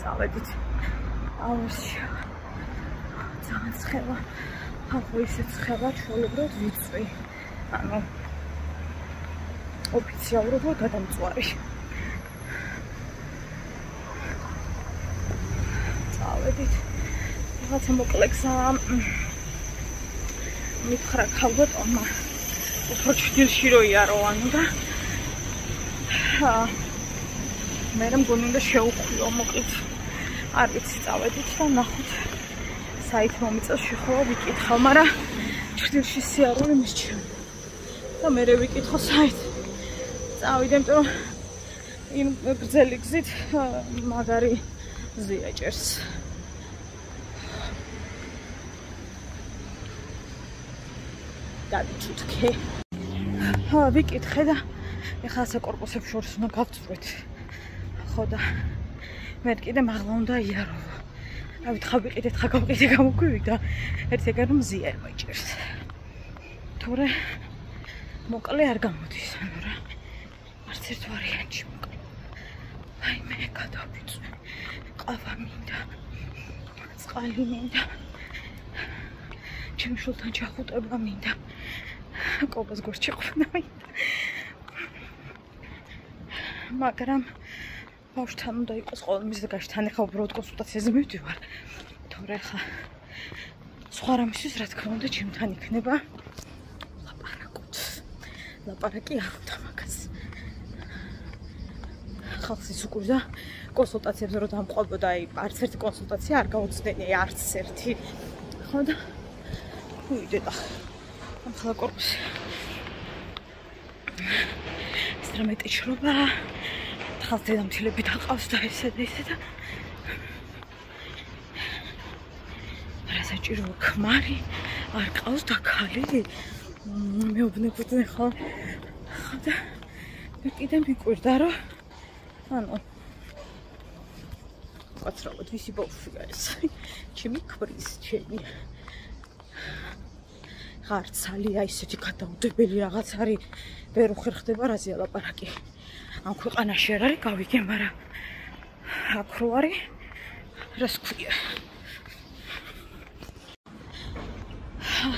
წავედით. აუში. ძალიან ცხელა. ახლა ისე ცხელა ჩვეულებრივად ვიწვი. ანუ ოფიციალურად გადამწვარი. წავედით. რაღაცა მოკლექსა მითხრა ქალბატონმა. უფრო ჩრდილში რო იარო ანუ და მე მგონი უნდა შეუხვიო მოკლედ. არ ვიცი წავედით და ნახოთ. საით მომიწევს შეხოვა ვიკითხავ, მაგრამ ჩრდილში სიარული მისჩემ. და მე ვიკითხო საით. წავიდე, იმიტომ რომ იმ გრძელი გზით მაგარი ზია ჭერს. დავიჩუთქე. ვიკითხე და ეხლა ასე კორპუსებს შორის უნდა გავწვეთ. ხო და მე კიდე მაღლა უნდა იარო. დავით ხა ვიყიდეთ, ხა გავყიდე გამოგვივი და ერთ ეგარ მზია მოიჭერს. თორე მოკლე არ გამოდის, ანუ რა. არც ერთ ვარიანტში მოკლე. აი მე გადავიწვე. ყავა მინდა. წყალი მინდა. ჩემ შულთან ჩახუტება მინდა. კობას გორჩი ყოფნა მინდა. მაგრამ ბავშვთან უნდა იყოს ყოველ მისგაშ თან ახლა უბრალოდ კონსულტაციაზე მივდივარ. თორე ახლა სხვა რამისთვის რა თქმა უნდა ჩემთან იქნება ლაპარაკოთ. ლაპარაკი არ უნდა მაგას. ხალხს ის უკვირდა კონსულტაციებზე რომ დამყვებოდა, აი არც ერთი კონსულტაცია არ გაუწდენი, არც ერთი. ხო და ვიდეთ ახლა კორპუსი. ეს რა მეტიჩრობა. ხალხ დედამთილები დაყავს და ესე და ესე და რა საჭირო ქმარი არ ყავს და ქალი. მეუბნებოდნენ ხო და მე კიდე მიკვირდა რომ ანუ კაცრავად ვისი ბავშვია ეს. ჩემი ქმრის ჩემი ხარცალია ისეთი გადაუდებელი რაღაც არის. ვერ უხერხდება რაზე ლაპარაკი. ამ ქვეყანაში არ არის გავიგე, მაგრამ აქ რო არის რას ქვია.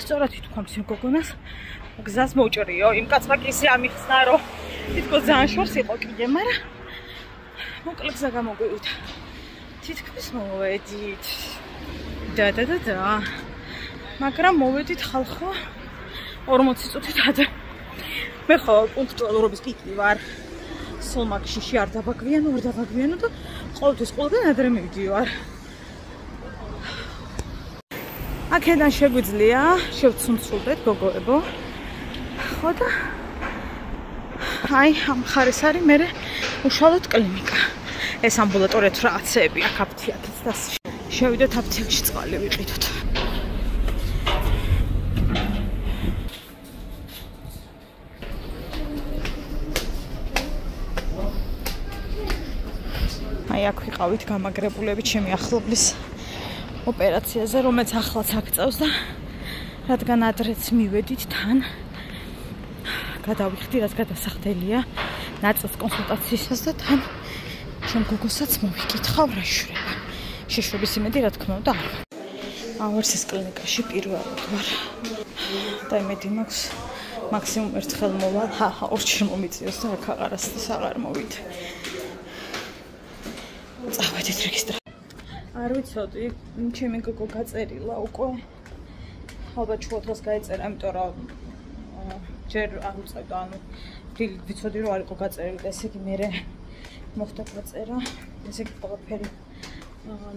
სწორად ითქვამს იმ გოგონას გზას მოუჭრიო. იმ კაცმა კი ისე ამიხსნა რომ თითქოს ძალიან შორს იყო კიდე, მაგრამ მოკლე გზა გამოგვივიდა. თითქმის მოვედით. და. მაგრამ მოვედით ხალხო 40 წუთით ადრე. მე ხო პუნქტუალურობის კიკი ვარ. სულ მაგში არ დაბაგვიანო და ყოველთვის ყველგან ადრე მივდივარ. აქედან შეგვიძლია შევცუნცულდეთ გოგოებო. ხო და აი ამ მხარეს არის მე უშუალოდ კლინიკა. ეს ამბულატორია თუ რაღაცეები აქ აფთიაქით და შევიდეთ აფთიაქში წყალი ვიყიდოთ. აი აქ ვიყავით გამაგრებულები ჩემი ახლობლის ოპერაციაზე, რომელიც ახლაც აქწევს და რადგან ადრეც მივედით თან გადავიხდი, რაც გადასახდელია ნაწილს კონსულტაციისას და თან ჩემ გოგოსაც მოვიკითხავ რა შურება. შეშრობის იმედი რა თქმა უნდა არ. ავარს ეს კლინიკაში პირველად ვარ. და იმედი მაქვს მაქსიმუმ ერთხელ მოვალ, ორჯერ მომიწიოს და აქ აღარასდროს აღარ მოვიდე. წავედით რეგისტრა. არ ვიცოდი, ჩემი გოგო გაწერილა უკვე. ალბათ შუადღეს გაეწერა, იმიტომ რომ ჯერ არ უწევდა, ანუ ვიცოდი რომ არ იყო გაწერილი და ესე იგი მე მოხდა გაწერა. ესე იგი ყველაფერი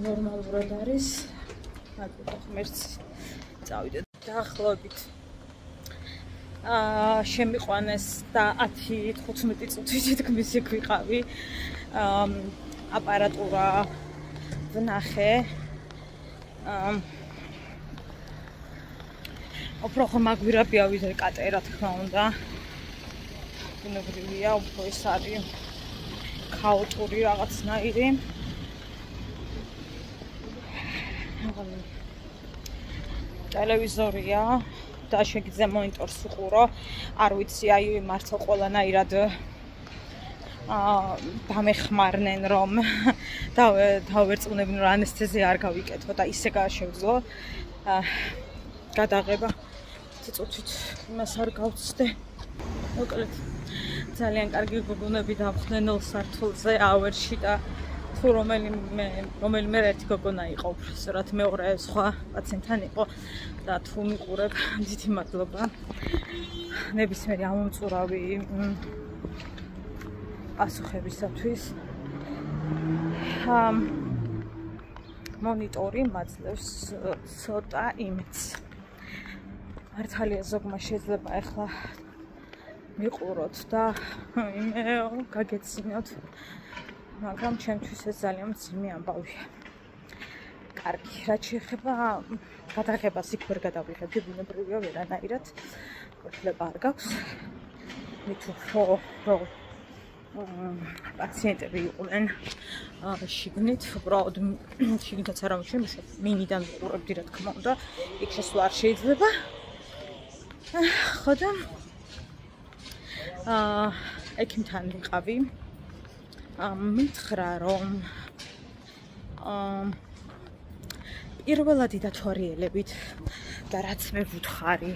ნორმალურად არის. მაგალითად ღმერთს წავიდეთ დაახლოებით. შემიყვანეს და 10-15 წუთი თითქმის იქ ვიყავი. აპარატურა ვნახე. უფრო ხომ მაგვირაბია ვიდრე კატერა თქმა უნდა. ბუნებრივია, უფრო ეს არის ქაოტური რაღაცნაირი. ტელევიზორია და შეგიძლია მონიტორს უყურო. არ ვიცი, აი მართლა ყველანაირად დამეხმარნენ რომ დავერწმუნებინ რომ ანესთეზია არ გავიკეთო და ისე შევძლო გადაღება წუთით იმას არ გავცდე მოკლედ ძალიან კარგი გოგონები დამხდნენ 0 სართულზე ავერში და თუ რომელიმე ერთი გოგონა იყო უბრალოდ მეორე სხვა პაციენტთან იყო და თუ მიყურებ დიდი მადლობა ნებისმიერი ამომწურავი პასუხებისათვის მონიტორი მაძლევს ცოტა იმედს მართალია ზოგმა შეიძლება ახლა მიყუროთ და გაგეცინოთ მაგრამ ჩემთვის ეს ძალიან მძიმე ამბავია. კარგი, რაც შეეხება გადაღებას იქ ვერ გადავიღებდი, ბუნებრივია ვერანაირად. უფლება არ გაქვს. მით უფრო პაციენტები იყვნენ შიგნით, უბრალოდ შიგნითაც არ ამოჩვენე, მინიდან ვიყურებდი რა თქმა უნდა, იქ შესვლა არ შეიძლება. ხო და ექიმთან ვიყავი. მითხრა რომ პირველადი დათვალიერებით და რაც მე ვუთხარი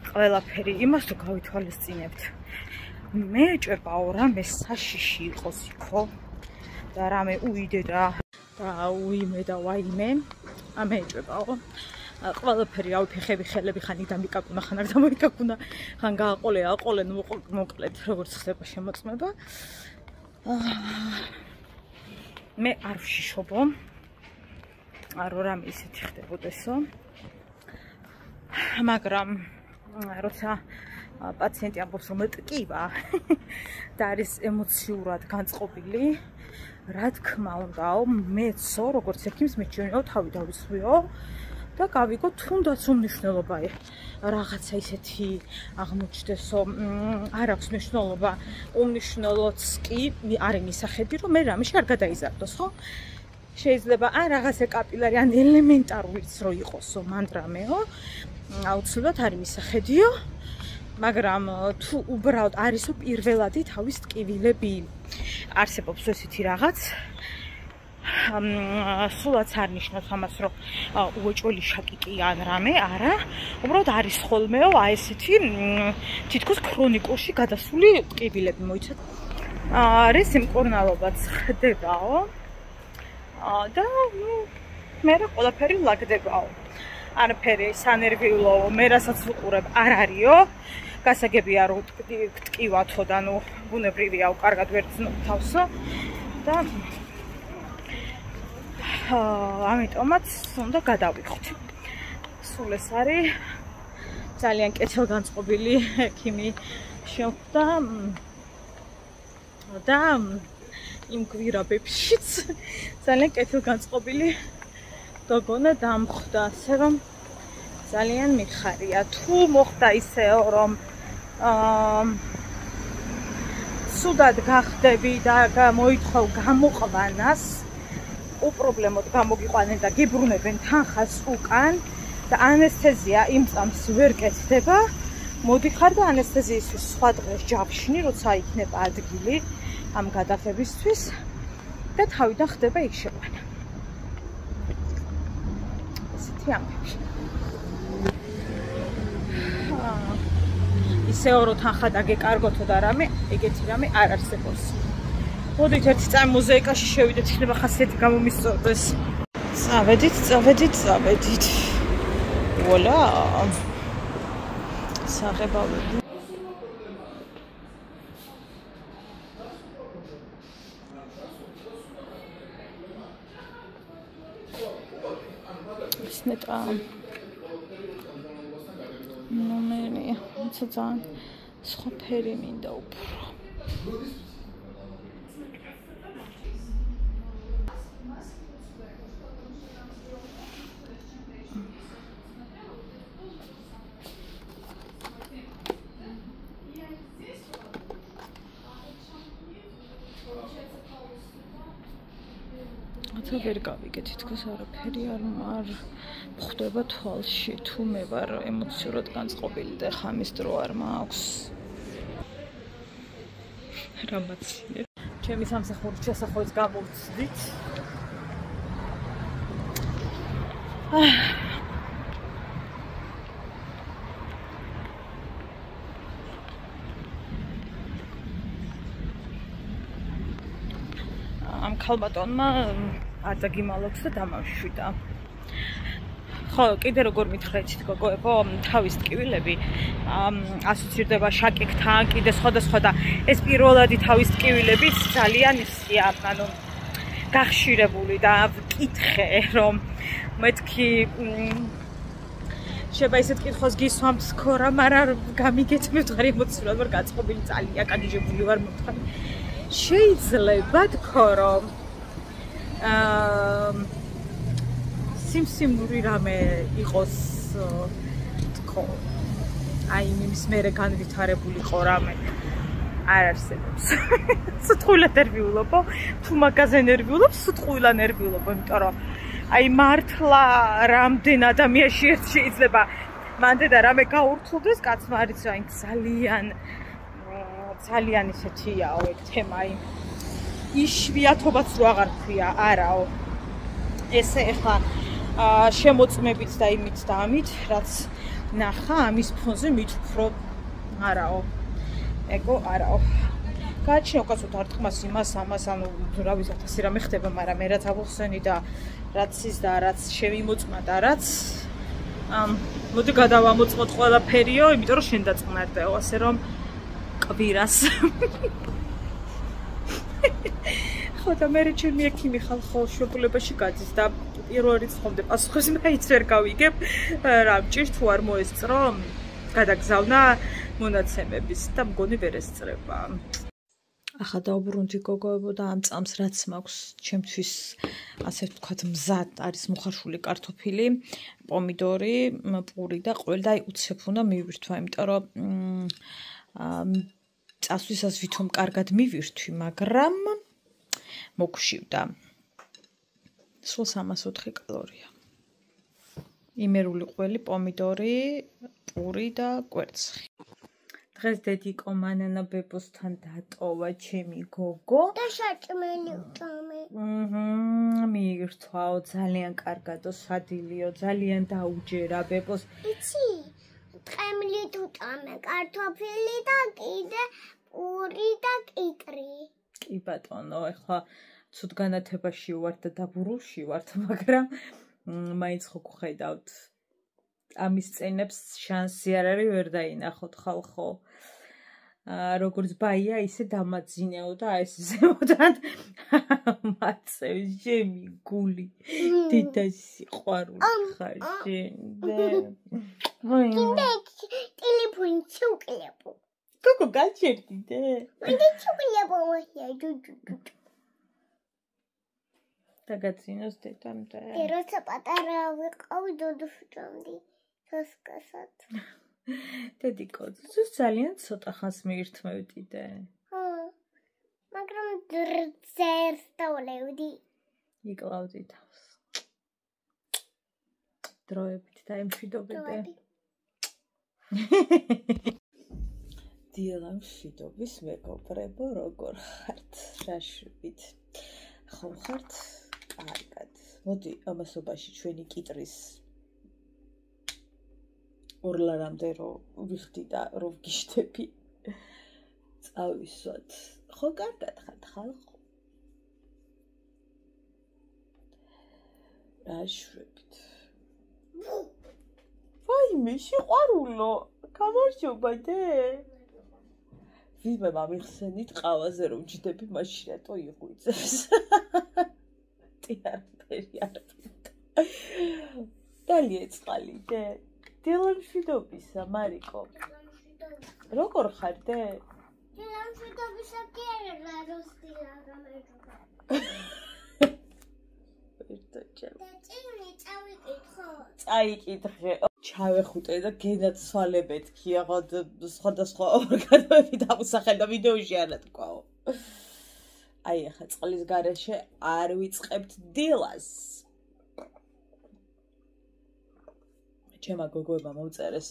ყველაფერი იმას თუ გავითვალისწინებთ მე ეჭვებაო რამე საშიში იყოს იქო და რამე უიდე და უიმე და ვაიმე ამე ეჭვებაო ყველაფერი ავიფეხები ხელები ხან იქ დამიკაკუნა ხან არ დამოიკაკუნა ხან გააყოლე მოკლედ როგორც ხდება შემოწმება მე არ ვშიშობო არ რამე ისეთი ხდებოდესო მაგრამ როცა პაციენტი ამბობს რომ ტკივა და არის ემოციურად განწყობილი რა თქმა უნდაო მეცო როგორც ექიმს მეჩვენეო თავი დავისვიო და გავიგო თუნდაც უმნიშვნელობა რაღაცა ისეთი აღმოჩნდესო არ აქვს მნიშვნელობა უმნიშვნელოც კი არ იმისახედი რომ მე რამეში არ გადაიზარდოს ხო შეიძლება ან რაღაცა კაპილარი ან ელემენტარულიც რო იყოსო მანდრამეო აუცილებლად არ იმისახედიო მაგრამ თუ უბრალოდ არისო პირველადი თავის ტკივილები არსებობს ესეთი რაღაც სულაც არ ნიშნავს ამას რომ უეჭველი შაკიკი ან რამე არა უბრალოდ არის ხოლმეო აი ესეთი თითქოს ქრონიკულში გადასული ტკივილები მოიცათ არის იმკურნალობაც ხდებაო და მე რა ყველაფერი ლაგდებაო არაფერი სანერვიულოო მე რასაც ვუყურებ არ არისო გასაგებია რომ ტკივათო და ნუ ბუნებრივია კარგად ვერ ცნობ თავსო და ამიტომაც უნდა გადავიხოთ. სულ ეს არის ძალიან კეთილგანწყობილი ექიმი შეხვდა და იმ გვირაბებშიც ძალიან კეთილგანწყობილი გოგონა დამხვდა, ასე რომ ძალიან მიხარია. თუ მოხდა ისეო რომ სუდად გახდები და მოითხოვ გამოყვანას უპრობლემოდ გამოგიყვანენ და გიბრუნებენ თანხას უკან და ანესთეზია იმ წამს ვერ კეთდება მოდიხარ და ანესთეზიისთვის სხვა დღეს ჯავშნი როცა იქნება ადგილი ამ გადაღებისთვის და თავიდან ხდება იქ შეყვანა ესეთი ამბები ისეო რომ თანხა დაგეკარგოთო და რამე ეგეთი რამე არ არსებობს მოდით ერთი წამი მუზეიკაში შევიდეთ, იქნება ხასიათი გამომისწორდეს. წავედით. ვოლა. საღებავები. ის მეტა. ნომერი, ძალიან სხვა ფერი მინდა უფრო. ვერ გავიგე თითქოს არაფერი არ ხდება თვალში თუ მე ვარ ემოციურად განწყობილი და ხამის დრო არ მაქვს რამაცინე. ჩემი სამსახურის შესახვევს გამოვცდით. ამ ქალბატონმა არ დაგიმალოქს და დამავშვიდა. ხო, კიდე როგორ მითხრეთ, გოგოებო, თავის ტკივილები ასოცირდება შაკეკთან, კიდე სხვადასხვა და ეს პირველადი თავის ტკივილები ძალიან ისია, ანუ გახშირებული და ვკითხე, რომ მეთქი შეიძლება ისეთ კითხვას გისვამთ ქორა, მაგრამ გამიგეთ მევთხარი ემოციურად ვარ გაწყობილი, ძალიან კადიჟებული ვარ მევთხარი. შეიძლება თქო, რომ სიმსიმური რამე იყოს თქო. აი იმის მერე განვითარებული ყო რამე არ არსებობს. სიტყვილად ნერვიულობო, თუ მაგაზე ნერვიულობ, სიტყვილად ნერვიულობ, იმიტომ რომ აი მართლა რამდენ ადამიანში ერთ შეიძლება მანდე და რამე გაურთულდეს კაცმა არის რა ძალიან ისეთიაო ეგ თემა იმ იშვიათობაც რო აღარ ქვია არაო ესე ეხლა შემოწმებით და იმით და ამით რაც ნახა ამის ფონზე მით უფრო არაო ეგო არაო გააჩნია უკაცოთ არტყმას იმას ამას ანუ რა ვიცით ასე რამე ხდება მაგრამ მე რაც ავხსენი და რაც ის და რაც შემიმოწმა და რაც მოდი გადავამოწმოთ ყველაფერიო იმიტომ რომ შენ დაწყნარდაო ასე რომ კვირას ხო და მე ჩემი ექიმი ხალხო შეგულებაში გადის და პირველ რიცხვამდე პასუხს მაინც ვერ გავიგებ რა მჭირს თუ არ მოესწრო გადაგზავნა მონაცემების და მგონი ვერ ესწრება ახლა დაუბრუნდი გოგოებო და ამ წამს რაც მაქვს ჩემთვის ასე ვთქვათ მზად არის მოხარშული კარტოფილი პომიდორი პური და ყველ და უცებ უნდა მივირთვა იმიტომ რომ წასვლისას ვითომ კარგად მივირთვი მაგრამ მოგშვიდა სულ 304 კალორია იმერული ყველი პომიდორი პური და კვერცხი დღეს დედიკო მანანა ბებოსთან დატოვა ჩემი გოგო და საჭმელი უტამე მიირთვაო ძალიან კარგადო სადილიო ძალიან დაუჯერა ბებოს იცი ტყემლით უტამე კარტოფილი და კიდე პური და კიკრი კი ბატონო ეხლა ცუდ განათებაში ვარ და დაბურულში ვარ მაგრამ მაინც ხო გხედავთ ამის წენებს შანსი არ არის ვერ დაინახოთ ხალხო როგორც ბაია ისე დამაძინეო და ეს ზემოდან მაწევს ჩემი გული დედა სიყვარული ხარ შენ კიდე ტელეფონი ჩუკლებ გოგო გაჩერდიდე მე ჩუკლებ მოხია დაგაცინოს დედამდე როცა პატარა ვიყავი დოდოშჭამდი სასკასად დედიკო ზუსტ ძალიან ცოტა ხანს მიირთმევდიდე ხო მაგრამ ძერს დავლევდი იკლავდი თავს დროებით და ემშვიდობდე დილა მშვიდობის მეგობრებო როგორ ხართ რაშვებით ხომ ხართ კარგად მოდი ამასობაში ჩვენი კიტრის ორლარამდე რო ვიხდი და რო ვგიშდები წავისვათ ხო კარგად ხართ ხალხო რაშვებით ვაიმე სიყვარულო გამარჯობა დე ვინმე მამიხსენით ყავაზე რომ ჯდები მაშინ რატო იღვიძებს ტიარფერი არ დალი ეწყალი დე დილამშვიდობისა მარიკო როგორ ხარ დე დილამშვიდობისა კი არა როსტილა გამარჯობა ერთოჩა და წინი წავიკითხო წაიკითხე ჩავეხუტე და გენაცვალებეთ კი აღარ სხვადასხვა ორგანოები დამსახელ და ვიდეოში არა თქვაო აი ახლა წყლის გარეშე არ ვიწყებთ დილას ჩემა გოგოება მოვწერეს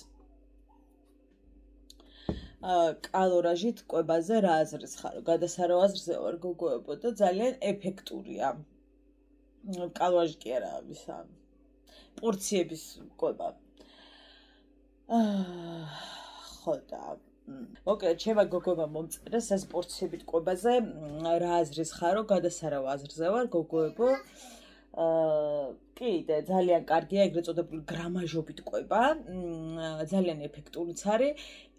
კალორაჟით კვებაზე რა აზრის ხარო? გადასარავ აზრზე ვარ გოგოებო და ძალიან ეფექტურია. კალორაჟი კი არა, ისა პორციების კვება. ხო და მოკლედ ჩემმა გოგოებმა მომწერეს ეს პორციებით კვებაზე რა აზრის ხარო? გადასარავ აზრზე ვარ გოგოებო. კიდე ძალიან კარგია ეგრეთ წოდებული გრამაჟობით კვება, ძალიან ეფექტურიც არის.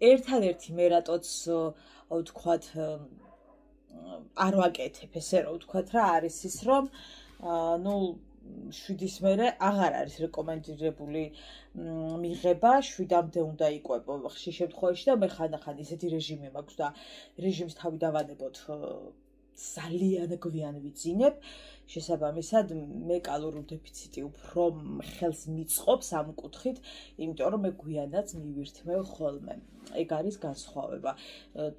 ერთადერთი მე რატოც ვთქვათ არ ვაკეთებ ესე რომ ვთქვათ რა არის ის რომ ნუ 7-ის მერე აღარ არის რეკომენდირებული მიღება, 7-მდე უნდა იკვებო ხშირ შემთხვევაში და მე ხანდახან ისეთი რეჟიმი მაქვს და რეჟიმს თავი დავანებოთ ძალიან გვიან ვიძინებ. შესაბამისად მე კალორიულ დეფიციტი უფრო ხელს მიწყობს ამ კუთხით, იმიტომ რომ მე გვიანაც მივირთმევ ხოლმე. ეგ არის განსხვავება.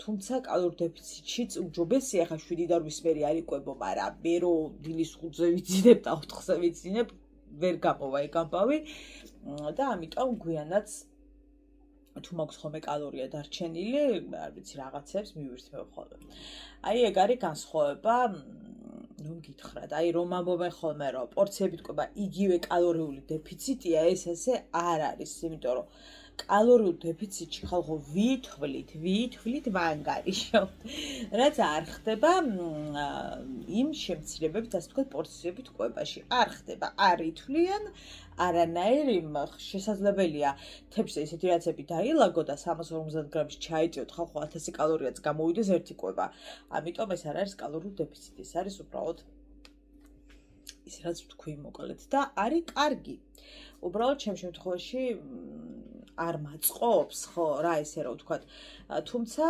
თუმცა კალორიულ დეფიციტშიც უჯობესია ხა 7 და 8-ის მერე არ იკვებო, მაგრამ მე რო დილის 5-ზე ვიძინებ და 4-ზე ვიძინებ, ვერ გამოვა ეგ ამბავი და ამიტომ გვიანაც თუ მაქვს ხოლმე კალორია დარჩენილი, არ ვიცი რაღაცებს მივირთმევ ხოლმე. აი ეგ არის განსხვავება, რომ გითხრათ, აი რომ ამბობენ ხოლმე რომ პორციებით კვება იგივე კალორიული დეფიციტია, ეს ესე არ არის, იმიტომ რომ კალორიულ დეფიციტში ხალხო ვითვლით ვანგარიშო. რაც არ ხდება იმ შემცირებებით, ასე ვთქვათ, პორციებით კვებაში. არ ხდება, არ ითვლიან, არანაირი შესაძლებელია თებსე ისეთი რაცები დაილაგო და 350 გრამის ჩაიწიოთ, ხალხო 1000 კალორიაც გამოვიდეს ერთი კვება. ამიტომ ეს არ არის კალორიული დეფიციტი, ეს არის უბრალოდ ის რაც ვთქვი მოკლედ და არის კარგი. უბრალოდ ჩემ შემთხვევაში არ მაწყობს, ხო, რა ესე რომ ვთქვათ. თუმცა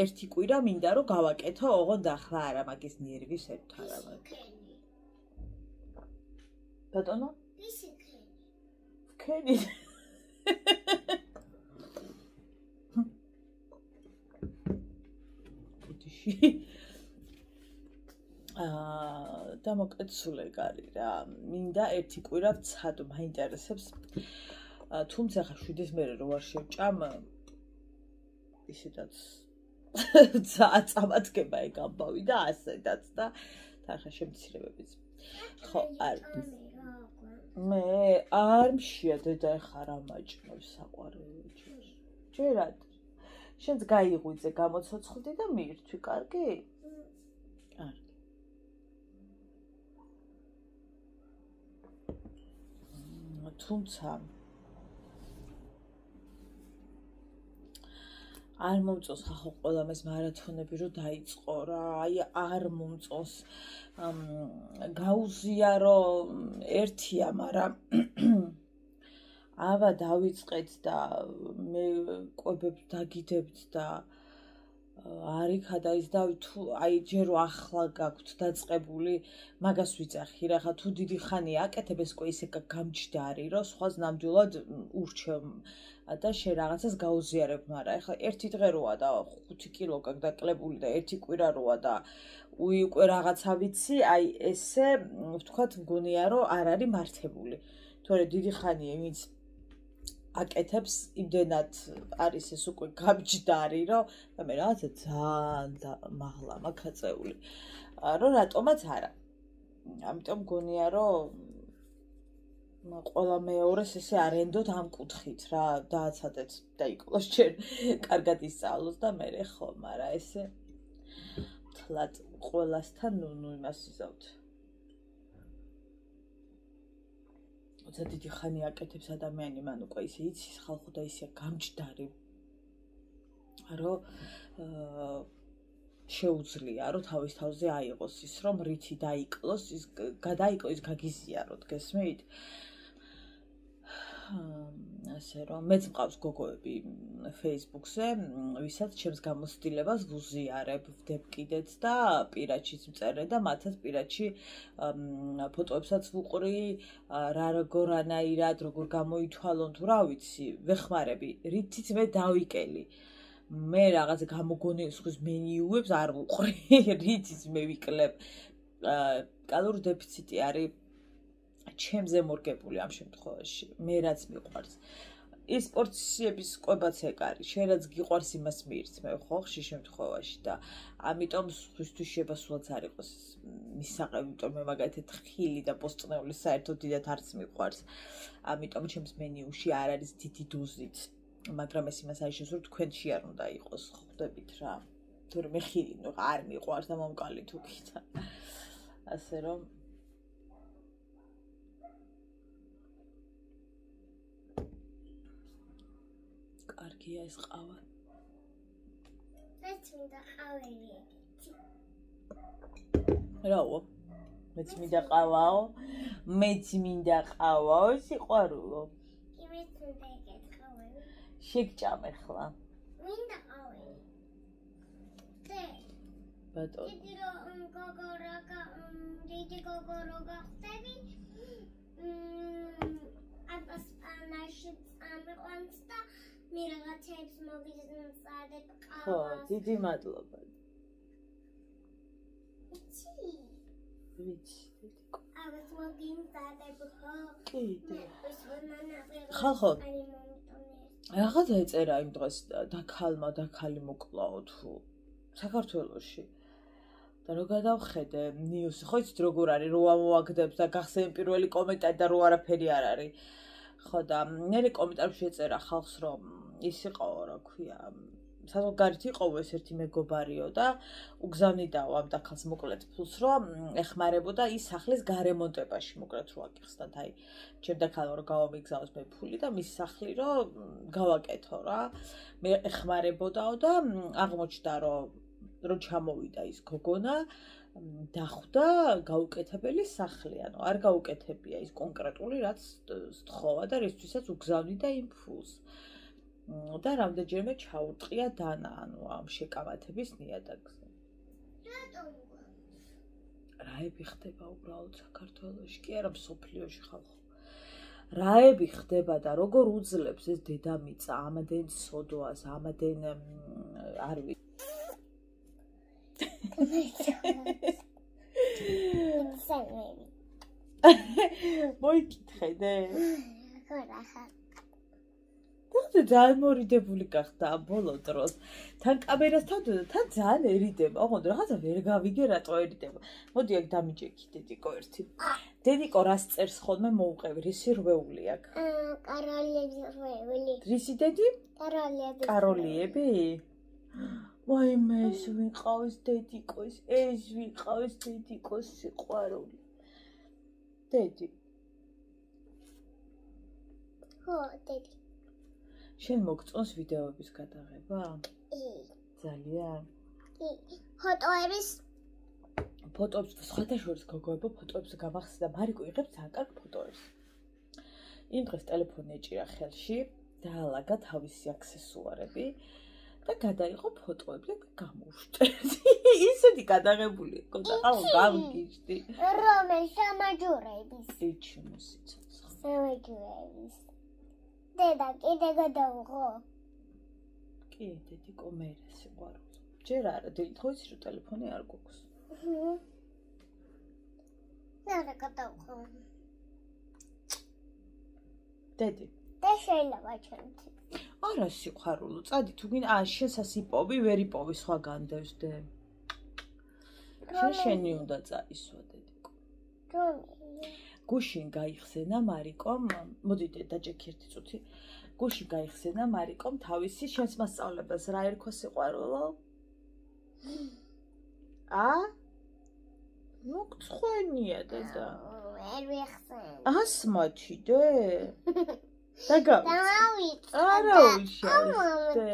ერთი კვირა მინდა რომ გავაკეთო, ოღონდ ახლა არა მაგის ნერვის ერთ არა. ბატონო? ვქენი. ბუდიში. და მოკლედ სულ ეგ არის რა. მინდა ერთი კვირა ვცადო, მაინტერესებს. თუმცა ხა 7-ის მერე რო არ შევჭამ ისედაც წამადგება ეგ ამბავი და ასედაც და ხა შემცირებებიც. ხო, არ მე არ მშია დედა ეხა რა მაჭნობს საყვარელი ჯერ. ჯერად. შენც გაიღვიძე, გამოცოცხლდი და მიირთვი, კარგი? კარგი. თუმცა არ მომწონს ხახო ყველამ ეს მარათონები რო დაიწყო რა, აი არ მომწონს. გაუზიარო ერთია, მაგრამ აბა დავიწყეთ და მე კვებებს დაგიდებთ და არ იქადა ის და თუ აი ჯერო ახლა გაქვთ დაწყებული, მაგას ვიძახი რა, ხა თუ დიდი ხანია აკეთებ ეს კვე ისე გამჯდარი, რომ სხვას ნამდვილად ურჩევ და შე რაღაცას გაუზიარებ, მაგრამ ეხლა ერთი დღე როა და 5 კილო გაქვს დაკლებული და ერთი კვირა როა და უკვე რაღაცა ვიცი, აი ესე ვთქვათ მგონია რომ არ არის მართებული. თორე დიდი ხანია ვინც აკეთებს, იმდენად არის ეს უკვე გამჯდარი, რომ მე რაღაცა ძალიან მაღლა მაქვს აწეული, რომ რატომაც არა. ამიტომ მგონია რომ ყველა მეორეს ესე არ ენდოთ ამ კუთხით რა, დააცადეთ და იკლოს ჯერ კარგად ისწავლოს და მე ხო, მაგრამ ესე თლად ყველასთან ნუ იმას იზავთ. როცა დიდი ხანი აკეთებს ადამიანი, მან უკვე ისე იცის ხალხო და ისე გამჯდარი, რომ შეუძლია რომ თავის თავზე აიღოს ის რომ რითი დაიკლოს, ის გადაიკლოს, ის გაგიზიაროთ, გესმით? ასე რომ მეც მყავს გოგოები Facebook-ზე, ვისაც ჩემს გამოცდილებას ვუზიარებ, ვდებ კიდეც და პირადშიც მწერე და მათაც პირადში ფოტოებსაც ვუყრი, რა როგორანაირად, როგორ გამოითვალონ თუ რა ვიცი, ვეხმარები, რითიც მე დავიკელი. მე რაღაც გამოგონილ მენიუებს არ ვუყრი, რითიც მე ვიკლებ. კალორიულ დეფიციტი არის ჩემზე მორგებული ამ შემთხვევაში, მე რაც მიყვარს. ის პორციების კვებაც ეგ არის. შენ რაც გიყვარს იმას მიირთმევ, ხო, ხშირ შემთხვევაში და ამიტომ სხვისთვის შეიძლება სულაც არ იყოს მისაყევი, იმიტომ მე მაგალითად ხილი და პოსტნეული საერთოდ დიდად არც მიყვარს. ამიტომ ჩემს მენიუში არ არის დიდი დოზით. მაგრამ ეს იმას არის შესაძლოა თქვენში არ უნდა იყოს, ხვდებით რა. თორემ ხილი არ მიყვარს და მომკალი თუ კიდე. ასე რომ კარგია ეს ყავა. მეც მინდა ყაველი ეგეთი. რაო? მეც მინდა ყავაო. მეც მინდა ყავაო, სიყვარულო. კი მეც მინდა ეგეთ ყაველი. შეგჭამე ხლა. მინდა ყაველი. ბატონო. დიდი გოგორო გახდები. აბას ანაში ამიყვანს და მე რაღაცებს მოგიზმწადებ ყავას. ხო, დიდი მადლობა. ვიცი. აბას მოგიზმწადებ ხო? კიდე. ხო. ხალხო. რაღაცა ეწერა იმ დღეს დაქალი მოკლაო თუ საქართველოში. და რო გადავხედე ნიუსი, ხო იცით როგორ არის, რო ამოაგდებს და გახსენ პირველი კომენტარი და რო არაფერი არ არის. ხო და მე კომენტარებში ეწერა ხალხს რომ ის იყო, რა ქვია, საზღვარგარეთ იყო ეს ერთი მეგობარიო და უგზავნიდაო ამ დაქალს მოკლედ ფულს რომ ეხმარებოდა ის სახლის გარემონტებაში მოკლედ რო აკიხსნათ, აი ჩემ დაქალმა რომ გავამიგზავნოს მე ფული და მის სახლი რომ გავაკეთო რა. მე ეხმარებოდაო და აღმოჩნდა რომ ჩამოვიდა ის გოგონა დახვდა გაუკეთებელი სახლი, ანუ არ გაუკეთებია ის კონკრეტული რაც სთხოვა და რისთვისაც უგზავნიდა იმ ფულს. და რამდენჯერმე ჩაურტყია დანა, ანუ ამ შეკამათების ნიადაგზე. რაები ხდება უბრალოდ საქართველოში, კი არა მსოფლიოში ხალხო. რაები ხდება და როგორ უძლებს ეს დედამიწა ამდენ სოდოას, ამდენ არ ვიცი. მოიკითხე? ხო რა ხარ. და ძალიან მორიდებული გახდა ამ ბოლო დროს. თან კამერასთან თან ძალიან ერიდება. ოღონდ რაღაცა ვერ გავიგე რატო ერიდება. მოდი აქ დამიჯექი დედიკო ერთი. დედიკო რას წერს ხოლმე მოუყევი? რისი რვეული აქ? კაროლიების რვეული. რისი დედი? კაროლიების. კაროლიები? ვაიმე ეს ვიყავს დედიკოს, ეს ვიყავს დედიკოს სიყვარული. დედი. ხო, დედი. შენ მოგწონს ვიდეოების გადაღება? ძალიან. ფოტოებს სხვადასხვა გოგოებო ფოტოებს გამახსენდა მარიკო იღებს ძალიან კარგ ფოტოებს. იმ დღეს ტელეფონი ეჭირა ხელში, დაალაგა თავისი აქსესუარები და გადაიღო ფოტოები და გამოვშტერდი. ისეთი გადაღებული იყო და აუ გავგიჟდი. რომელ სამაჯურების? ეჩმოსიცოცხლე. სამაჯურების. დედა კიდე გადავღო. კი, დედიკო მე სიყვარული. ჯერ არა, დედი ხო იცი რომ ტელეფონი არ გვაქვს. ნადა გადავღო. დედი. და შეიძლება ჩემთვის. არა სიყვარულო, წადი თუ გინდა, შენსას იპოვი, ვერ იპოვი სხვა განდევს დე. შენი უნდა წაისვა დედიკო. გუშინ გაიხსენა მარიკომ, მოდი დაჯექი ერთი წუთი. გუშინ გაიხსენა მარიკომ თავისი შენს მასწავლებლებს რა ერქვა სიყვარულო? მოგწხვენია დედა. ვერ ვიხსენ. ასმათი დე? დავავიწე. არა უშავე.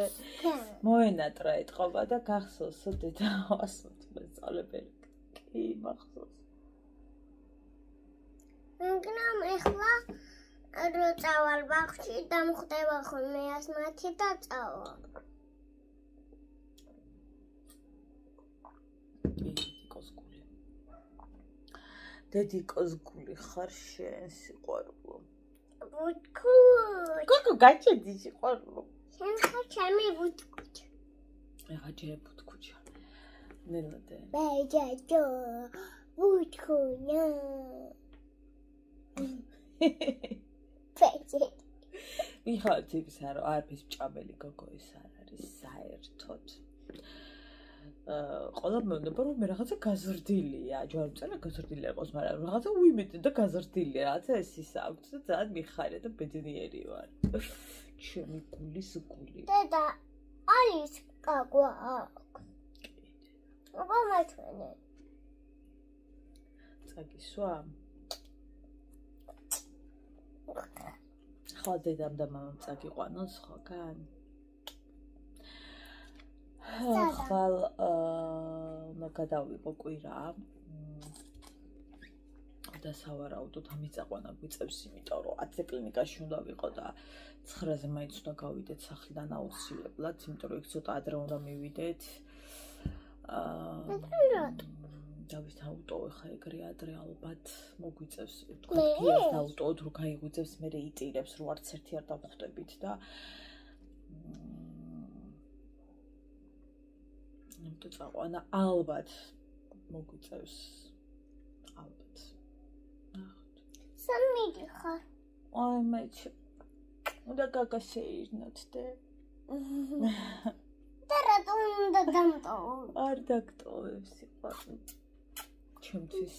მოენატრა ეთყობა და გახსოვს დედა ასმათი მასწავლებელი. კი, მახსოვს. მაგრამ ეხლა რო წავალ ბაღში და მხდება ხოლმე ასმათი და წავა. დედიკოს გული ხარ შენ სიყვარულო. ბუთქუჩ. გოგო გაჩედი სიყვარულო. შენ ხარ ჩემი ბუთქუჩ. ეხა ჯერ ბუთქუჩა. ნელოდე. ბეჯაჯო. ბუთქუნა. მიხართ იმისა, რომ არაფრის მჭამელი გოგო ის არ არის საერთოდ. ყველა მეუბნება, რომ მე რაღაცა გაზრდილია, ჯვარმწერა გაზრდილი იყოს, მაგრამ რაღაცა უიმედე და გაზრდილია, რაღაცა ეს ის აქვს და ძალიან მიხარია და ბედნიერი ვარ. ჩემი გულის გული. დედა, არის კაკვა აქვს. აბა მაჩვენე. წაგისვა? ხო დედამ და მამამ წაგიყვანოს ხოგან? ხვალ უნდა გადავიღო კვირა და სავარაუდოდ ამის წაყვანა გვიწევს, იმიტომ რომ 10-ზე კლინიკაში უნდა ვიყო და 9-ზე მაინც უნდა გავიდეთ სახლიდან აუცილებლად, იმიტომ რომ იქ ცოტა ადრე უნდა მივიდეთ. დავით აუტო ხა ეგრე ადრე ალბათ მოგვიწევს, თქვა გიას აუტოდ რო გაიგვიწევს, მე იტირებს რო არც ერთი არ დავხვდებით და ნუ წაყვანა ალბათ მოგვიწევს ალბათ. სამიდი ხარ. აი მეჩ უნდა გაგაშეირნოთ და და რატომ უნდა დამტოვო? არ დაგტოვებს სიყვარული ჩემთვის.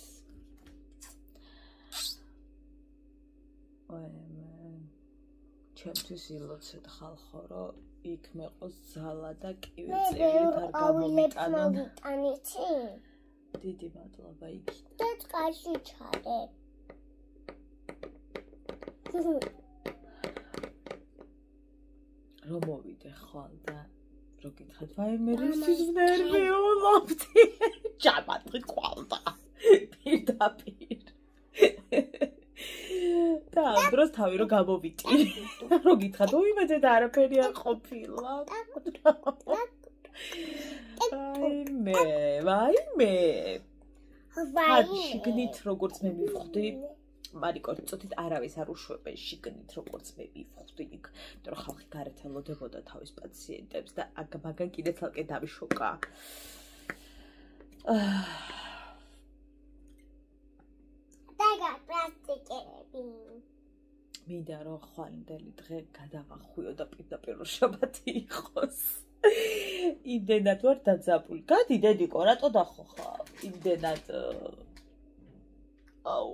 აი მე ჩემთვის ილოცეთ ხალხო, რომ იქ მეყოს ძალა და კივეწევით არ გამომიტანონ. დიდი მადლობა იქით. და წყალში ჩადე. რომ მოვიდე ხვალ და რო გითხათ, ვაიმე რისთვის ნერვიულობდი. ჯამატი ყვალდა. პირდაპირ. და ამ დროს თავი რო გამოვიტი. რო გითხათ, უიმედე და არაფერი არ ყოფილა. ვაიმე. შიგნით როგორც მე მივხვდი, მარიკო, წუთით არავის არ უშვებენ შიგნით როგორც მე მივხვდი იქ, იმიტომ რომ ხალხი გარეთ ელოდებოდა თავის პაციენტებს და მაგან კიდე ცალკე დავიშოკა. დაგა პლასტიკები. მინდა რომ ხვალინდელი დღე გადავახვიო და პირდაპირ შაბათი იყოს. იმდენად ვარ დაძაბული. გადი დედიკო, რატო დახოხა? იმდენად აუ.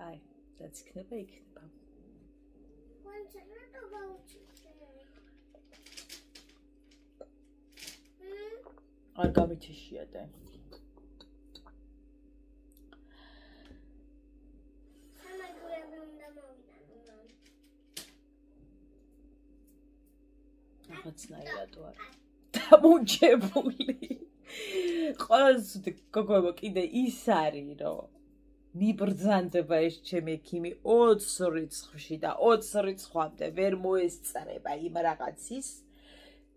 აი, რაც იქნება, იქნება. არ გამიჩიშია და რაღაცნაირად ვარ დამუნჯებული. ყველაზე გოგოებო კიდე ის არის, რომ მიბრძანდება ეს ჩემი ექიმი 20 რიცხვში და 20 რიცხვამდე ვერ მოესწრება იმ რაღაცის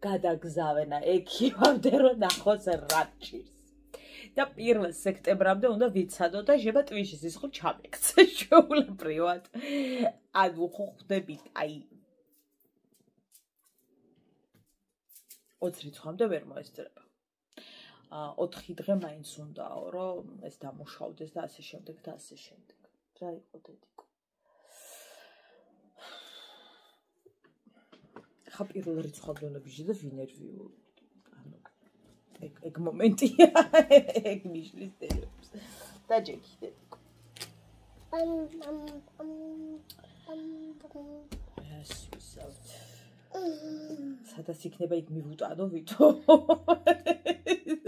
გადაგზავნა ექიმამდე, რომ ნახოს რა ჭირს. და 1 სექტემბრამდე უნდა ვიცადო და შეება ტვიშის ის ხო ჩამეკცე შეულებრივად. ანუ ხო ხვდებით, აი 20 რიცხვამდე ვერ მოესწრება. 4 დღე მაინც უნდაო, რომ ეს დამუშავდეს და ასე შემდეგ და ასე შემდეგ. რა იყო დედიკო? ხა პირველ რიცხვამდე უნდა ვიჟე და ვინერვიულ. ანუ ეგ მომენტია, ეგ მიშლის დერებს. დაჯექი დედიკო. ეს ვისავთ. სადაც იქნება იქ მივუტანო ვითო.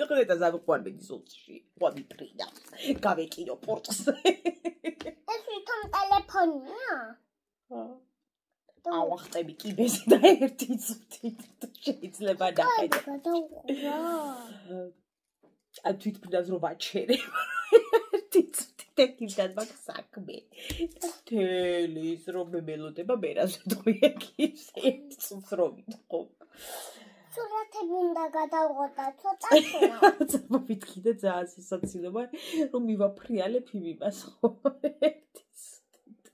ხლეტა ზამყვარ მედის ოცში. ვამიპრინა. გავეკირო პორტს. ეს თვითონ ტელეფონია? ავახტები კიბეს და ერთი წუთით შეიძლება დახედო. ან თვითფრინავს რომ ვაჩერე. ერთი წუთით ეკიმდან მაქვს საქმე. და თელის რომ მე მელოდება მერას ვიტყვი ეკიმს ერთი წუთს რომ ვიტყო. სურათები უნდა გადავღო და ცოტა ცოტა ვიტყვი და ძალიან სასაცილოა რომ მივაფრიალებ იმას ხო ერთი წუთით.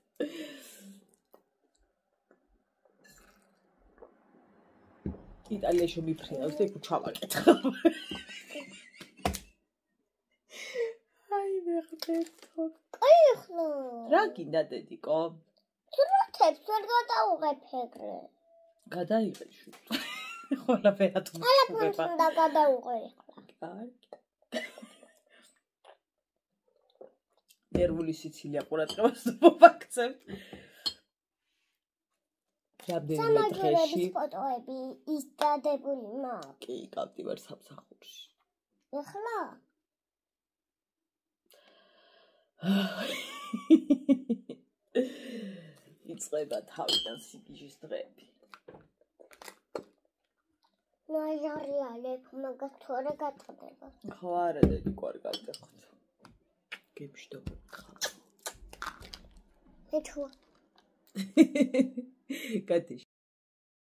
იტალიაში მიფრინავს და იქ ჩავაკეთე. აი მეხეთო. აიხლო. რა გინდა დედიკო? თროთებს ვერ გადაუღებ ეგრე. გადაიღე შუ. ყველაფერად ყველაფერს უნდა გადაუღე ახლა. კარგი. ნერვული სიცილია ყურადღებას მოვაქცევ. რამდენიმე დღეში ფოტოები ის დადებული მაქვს. კი, გავდი ვარ სამსახურში. ახლა იწყება თავიდან სიგიჟის დღეები. ნაჟარიალებ მაგას თორე გაწოდება. ხო არა დედიკო არ გავდეხოთ. გებშდობა ხა. ეჩო. კატი